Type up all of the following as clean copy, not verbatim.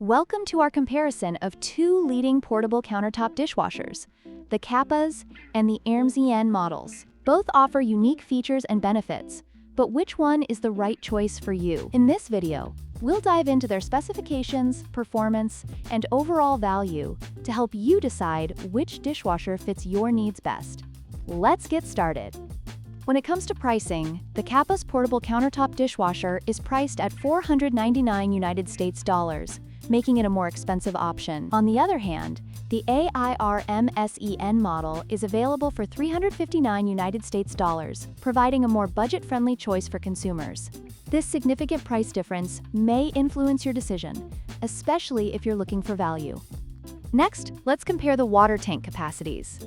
Welcome to our comparison of two leading portable countertop dishwashers, the Kappas and the AIRMSEN models. Both offer unique features and benefits, but which one is the right choice for you? In this video, we'll dive into their specifications, performance, and overall value to help you decide which dishwasher fits your needs best. Let's get started. When it comes to pricing, the Kappa's portable countertop dishwasher is priced at $499 United States dollars, making it a more expensive option. On the other hand, the AIRMSEN model is available for $359 United States dollars, providing a more budget-friendly choice for consumers. This significant price difference may influence your decision, especially if you're looking for value. Next, let's compare the water tank capacities.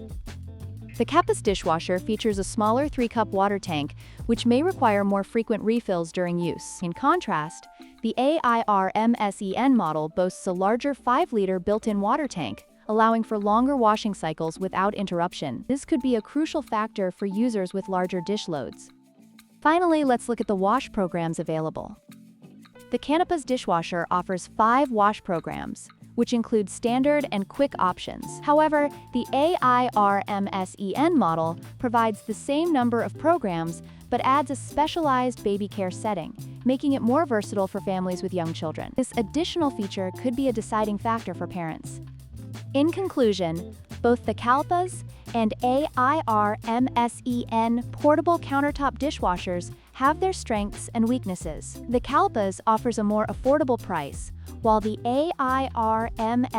The Kappa's dishwasher features a smaller 3-cup water tank, which may require more frequent refills during use. In contrast, the AIRMSEN model boasts a larger 5-liter built-in water tank, allowing for longer washing cycles without interruption. This could be a crucial factor for users with larger dish loads. Finally, let's look at the wash programs available. The Kappa's dishwasher offers 5 wash programs, which include standard and quick options. However, the AIRMSEN model provides the same number of programs but adds a specialized baby care setting, making it more versatile for families with young children. This additional feature could be a deciding factor for parents. In conclusion, both the Kappa's and AIRMSEN portable countertop dishwashers have their strengths and weaknesses. The Kappa's offers a more affordable price, while the AIRMSEN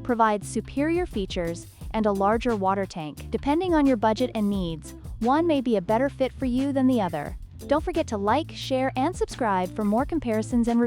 provides superior features and a larger water tank. Depending on your budget and needs, one may be a better fit for you than the other. Don't forget to like, share, and subscribe for more comparisons and reviews.